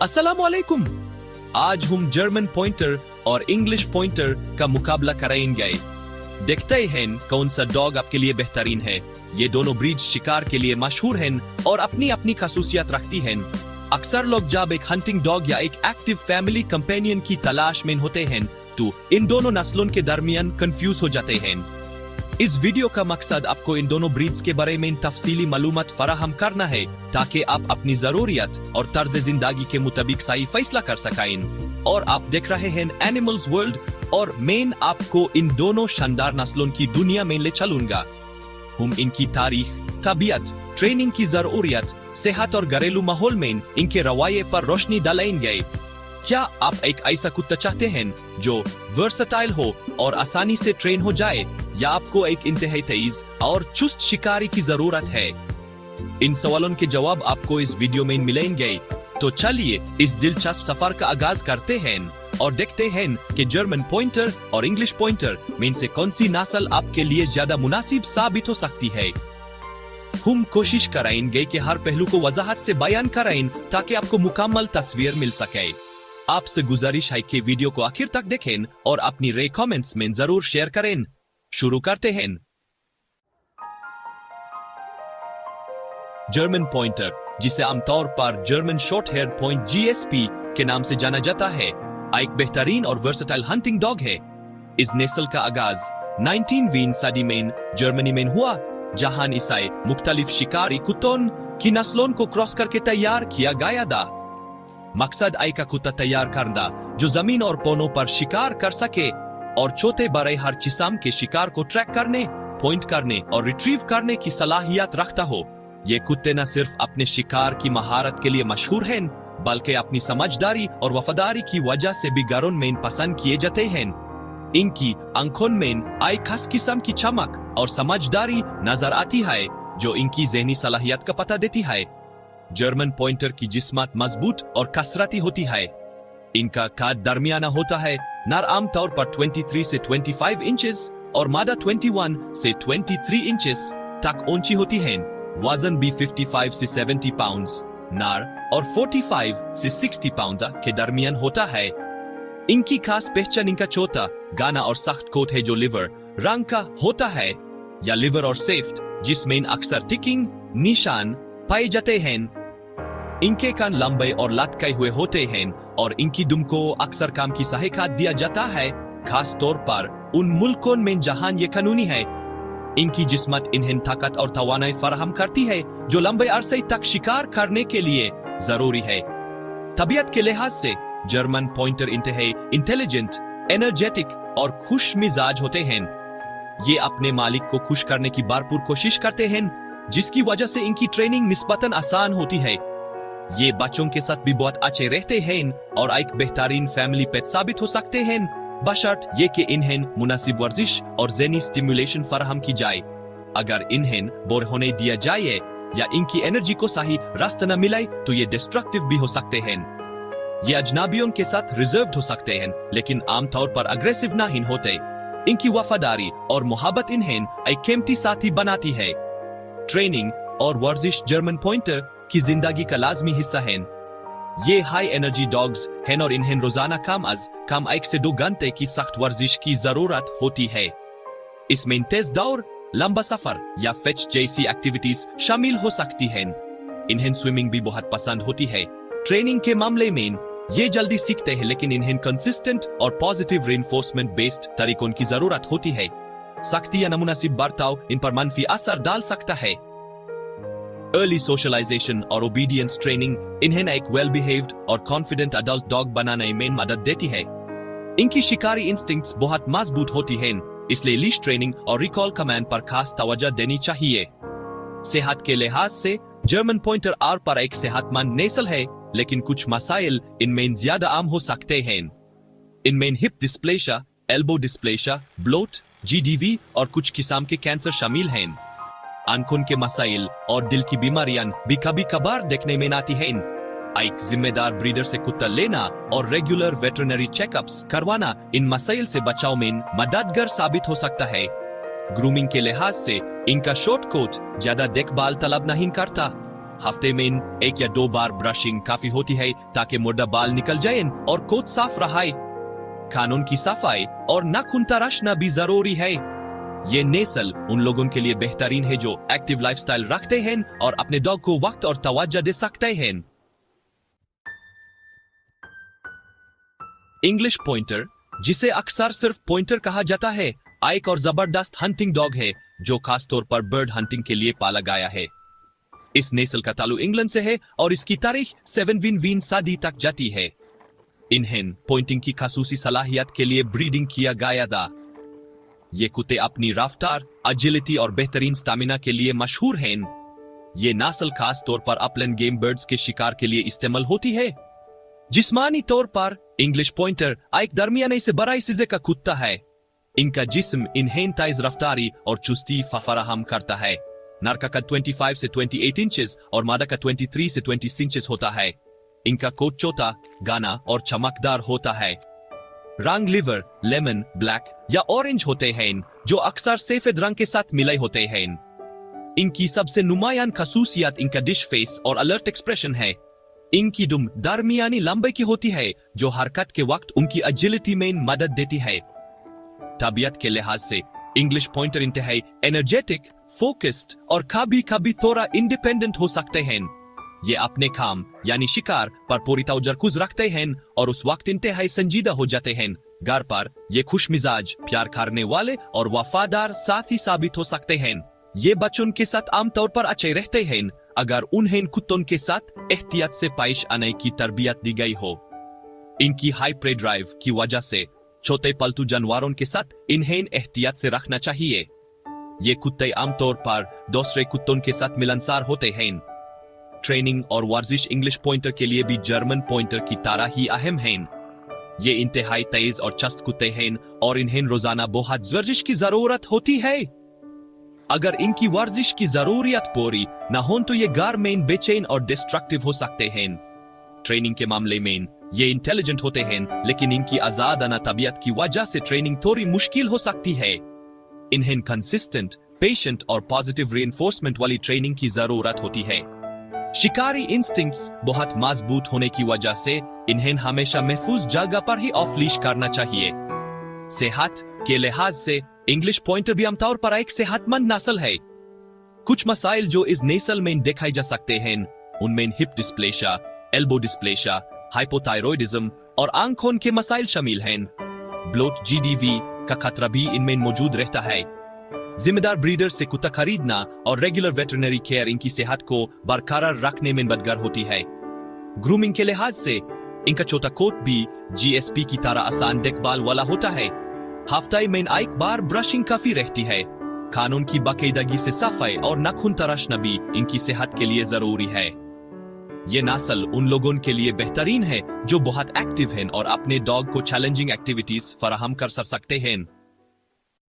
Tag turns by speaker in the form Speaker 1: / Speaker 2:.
Speaker 1: अस्सलामुअलैकुम। आज हम जर्मन पॉइंटर और इंग्लिश पॉइंटर का मुकाबला कराएंगे। देखते हैं कौन सा डॉग आपके लिए बेहतरीन है। ये दोनों ब्रीड शिकार के लिए मशहूर हैं और अपनी अपनी खासूसियत रखती हैं। अक्सर लोग जब एक हंटिंग डॉग या एक एक्टिव फैमिली कंपेनियन की तलाश में होते हैं तो इन दोनों नस्लों के दरमियान कंफ्यूज हो जाते हैं। इस वीडियो का मकसद आपको इन दोनों ब्रीड्स के बारे में तफसीली मालूमात फराहम करना है ताकि आप अपनी जरूरियत और तर्ज जिंदगी के मुताबिक सही फैसला कर सकें। और आप देख रहे हैं एनिमल्स वर्ल्ड और मैं आपको इन दोनों शानदार नस्लों की दुनिया में ले चलूंगा। हम इनकी तारीख, तबीयत, ट्रेनिंग की जरूरियत, सेहत और घरेलू माहौल में इनके रवैये पर रोशनी डालेंगे। क्या आप एक ऐसा कुत्ता चाहते हैं जो वर्सटाइल हो और आसानी से ट्रेन हो जाए, या आपको एक इंतहाई तेज और चुस्त शिकारी की जरूरत है? इन सवालों के जवाब आपको इस वीडियो में मिलेंगे। तो चलिए इस दिलचस्प सफर का आगाज करते हैं और देखते हैं कि जर्मन पॉइंटर और इंग्लिश पॉइंटर में से कौन सी नस्ल आपके लिए ज्यादा मुनासिब साबित हो सकती है। हम कोशिश करेंगे कि हर पहलू को वजाहत से बयान करें ताकि आपको मुकम्मल तस्वीर मिल सके। आपसे गुजारिश है कि वीडियो को आखिर तक देखें और अपनी राय कमेंट्स में जरूर शेयर करें। शुरू करते हैं। जर्मन पॉइंटर, जिसे आमतौर पर German short here point (GSP) के नाम से जाना जाता है, एक बेहतरीन और वर्सटाइल हंटिंग डॉग है। इस नस्ल का आगाज 19वीं सदी में जर्मनी में हुआ, जहां इसे मुख्तलिफ शिकारी कुत्तों की नस्लों को क्रॉस करके तैयार किया गया था। मकसद एक कुत्ता तैयार करना जो जमीन और पौनों पर शिकार कर सके और छोटे बड़े हर किस्म के शिकार को ट्रैक करने, पॉइंट करने और रिट्रीव करने की सलाहियत रखता हो। ये कुत्ते न सिर्फ अपने शिकार की महारत के लिए मशहूर हैं, बल्कि अपनी समझदारी और वफादारी की वजह से भी घरों में पसंद किए जाते हैं। इनकी आंखों में एक खास किस्म की चमक और समझदारी नजर आती है जो इनकी ज़हनी सलाहियत का पता देती है। जर्मन पॉइंटर की जिस्मात मजबूत और कसरती होती है। इनका कद दरमियाना होता है। नर आमतौर पर 23 से 25 इंचेस और मादा 21 से 23 इंचेस तक ऊंची होती हैं। वजन भी 55 से 70 पाउंड्स नर और 45 से 60 पाउंड के दरमियान होता है। इनकी खास पहचान इनका छोटा, गाना और सख्त कोट है जो लिवर रंग का होता है, या लिवर और सेफ्ट, जिसमें अक्सर टिकिंग निशान पाए जाते हैं। इनके कान लंबे और लटके हुए होते हैं और इनकी दुम को अक्सर काम की सहायता दिया जाता है, खास तौर पर उन मुल्कों में जहां ये कानूनी है। इनकी जिस्मत इन्हें ताकत और तवानाई फराहम करती है जो लंबे अरसे तक शिकार करने के लिए जरूरी है। तबीयत के लिहाज से जर्मन पॉइंटर इंतहाई इंटेलिजेंट, एनर्जेटिक और खुश मिजाज होते हैं। ये अपने मालिक को खुश करने की भरपूर कोशिश करते हैं, जिसकी वजह से इनकी ट्रेनिंग निस्बतन आसान होती है। ये बच्चों के साथ भी बहुत अच्छे रहते हैं और एक बेहतरीन फैमिली पेट साबित हो सकते हैं, बशर्त ये कि इन्हें मुनासिब वर्जिश और ज़हनी स्टिमुलेशन फराहम की जाए। अगर इन्हें बोर होने दिया जाए या इनकी एनर्जी को सही रास्ता न मिले तो ये डिस्ट्रक्टिव भी हो सकते हैं। ये अजनबियों के साथ रिजर्व्ड हो सकते हैं, लेकिन आमतौर पर अग्रेसिव नहीं होते। इनकी वफादारी और मोहब्बत इन्हें एक कीमती साथी बनाती है। ट्रेनिंग और वर्जिश जर्मन पॉइंटर की जिंदगी का लाजमी हिस्सा है। ये हाई एनर्जी डॉग्स हैं और इन्हें रोजाना कम 1 से 2 घंटे की सख्त वर्जिश की जरूरत होती है। इसमें तेज दौड़, लंबा सफर या फेच जैसी एक्टिविटीज शामिल हो सकती हैं। इन्हें स्विमिंग भी बहुत पसंद होती है। ट्रेनिंग के मामले में ये जल्दी सीखते हैं, लेकिन इन्हें कंसिस्टेंट और पॉजिटिव रिइंफोर्समेंट बेस्ड तरीकों की जरूरत होती है। सख्ती या नामुनासिब बर्ताव इन पर मनफी असर डाल सकता है। अर्ली सोशलाइजेशन और ओबीडियंस ट्रेनिंग इन्हें एक वेल बिहेव्ड और कॉन्फिडेंट अडल्ट डॉग बनाने में मदद देती है। इनकी शिकारी इंस्टिंक्ट्स बहुत मजबूत होती हैं, इसलिए लीश ट्रेनिंग और रिकॉल कमांड पर खास तवज्जो देनी चाहिए। सेहत के लिहाज से जर्मन पॉइंटर आर पर एक सेहतमंद नस्ल है, लेकिन कुछ मसाइल इनमें ज्यादा आम हो सकते हैं। इनमें हिप डिस्प्लेशिया, एल्बो डिस्प्लेशिया, ब्लोट, GDV और कुछ किस्म के कैंसर शामिल हैं। आंखों के मसाइल और दिल की बीमारियां भी कभी कभार देखने में आती हैं। एक जिम्मेदार ब्रीडर से कुत्ता लेना और रेगुलर वेटरनरी चेकअप्स करवाना इन मसाइल से बचाव में मददगार साबित हो सकता है। ग्रूमिंग के लिहाज से इनका शॉर्ट कोट ज्यादा देखभाल तलब नहीं करता, हफ्ते में 1 या 2 बार ब्रशिंग काफी होती है ताकि मुर्दा बाल निकल जाए और कोट साफ रहे। कानून की सफाई और नाखून तराशना भी जरूरी है। ये नेसल उन लोगों के लिए बेहतरीन है जो एक्टिव लाइफस्टाइल रखते हैं और अपने डॉग को वक्त और तवज्जो दे सकते हैं। इंग्लिश पॉइंटर, जिसे अक्सर सिर्फ पॉइंटर कहा जाता है, एक और जबरदस्त हंटिंग डॉग है जो खासतौर पर बर्ड हंटिंग के लिए पाला गया है। इस नेसल का ताल्लुक इंग्लैंड से है और इसकी तारीख 7वीं सदी तक जाती है। इन्हें पॉइंटिंग की खासूसी सलाहियत के लिए ब्रीडिंग किया गया था। ये कुत्ते अपनी रफ्तार, एजिलिटी और बेहतरीन स्टैमिना के लिए मशहूर हैं। ये नस्ल खास तौर पर अपलैंड गेम बर्ड्स के शिकार के लिए इस्तेमाल होती है। जिस्मानी तौर पर इंग्लिश पॉइंटर एक दरमियाने से बड़ा सीजे का कुत्ता है। इनका जिस्म इन्हें तेज रफ्तारी और चुस्ती फराहम करता है। नर का कद 25 से 28 इंचेस और मादा का 23 से 26 इंचेस होता है। इनका कोट चौथा, गाना और चमकदार होता है। रंग लिवर, लेमन, ब्लैक या ऑरेंज होते हैं जो अक्सर सफेद रंग के साथ मिले होते हैं। इनकी सबसे नुमायान खासूसियत इनका डिश फेस और अलर्ट एक्सप्रेशन है। इनकी दुम दरमियानी लंबाई की होती है जो हरकत के वक्त उनकी एजिलिटी में मदद देती है। तबीयत के लिहाज से इंग्लिश पॉइंटर इंतहाई एनर्जेटिक, फोकस्ड और कभी कभी थोड़ा इंडिपेंडेंट हो सकते हैं। ये अपने काम यानी शिकार पर पूरी तवज्जो रखते हैं और उस वक्त इंतहाई संजीदा हो जाते हैं। घर पर ये खुश मिजाज, प्यार करने वाले और वफादार साथी साबित हो सकते हैं। ये बच्चों के साथ आमतौर पर अच्छे रहते हैं अगर उन्हें कुत्तों के साथ एहतियात से पेश आने की तरबियत दी गई हो। इनकी हाई प्रे ड्राइव की वजह से छोटे पालतू जानवरों के साथ इन्हें एहतियात से रखना चाहिए। ये कुत्ते आमतौर पर दूसरे कुत्तों के साथ मिलनसार होते हैं। ट्रेनिंग और वर्जिश इंग्लिश पॉइंटर के लिए भी जर्मन पॉइंटर की तरह ही अहम हैं। ये इंतहाई तेज और चस्त कुत्ते हैं और इन्हें रोजाना बहुत वर्जिश की जरूरत होती है। अगर इनकी वर्जिश की जरूरियत पूरी न हो तो ये घर में बेचैन और डिस्ट्रक्टिव हो सकते हैं। ट्रेनिंग के मामले में ये इंटेलिजेंट होते हैं लेकिन इनकी आजादाना तबीयत की वजह से ट्रेनिंग थोड़ी मुश्किल हो सकती है। इन्हें कंसिस्टेंट, पेशेंट और पॉजिटिव रीइंफोर्समेंट वाली ट्रेनिंग की जरूरत होती है। शिकारी इंस्टिंक्ट्स बहुत मजबूत होने की वजह से इन्हें हमेशा महफूज जगह पर ही ऑफ लीश करना चाहिए। सेहत के लिहाज से इंग्लिश पॉइंटर भी आमतौर पर एक सेहतमंद नस्ल है। कुछ मसाइल जो इस नस्ल में देखाई जा सकते हैं उनमें हिप डिस्प्लेशिया, एल्बो डिस्प्लेशिया, हाइपोथायरॉयडिज्म और आंखों के मसाइल शामिल हैं। ब्लोट, GDV का खतरा भी इनमें मौजूद रहता है। जिम्मेदार ब्रीडर से कुत्ता खरीदना और रेगुलर वेटरनरी केयर इनकी सेहत को बरकरार रखने में मददगार होती है। ग्रूमिंग के लिहाज से इनका छोटा कोट भी GSP की तरह आसान देखभाल वाला होता है। हफ्ते में एक बार ब्रशिंग काफी रहती है। कानून की बाकायदगी से सफाई और नाखून तराशना भी इनकी सेहत के लिए जरूरी है। ये नस्ल उन लोगों के लिए बेहतरीन है जो बहुत एक्टिव हैं और अपने डॉग को चैलेंजिंग एक्टिविटीज फराहम कर सकते हैं।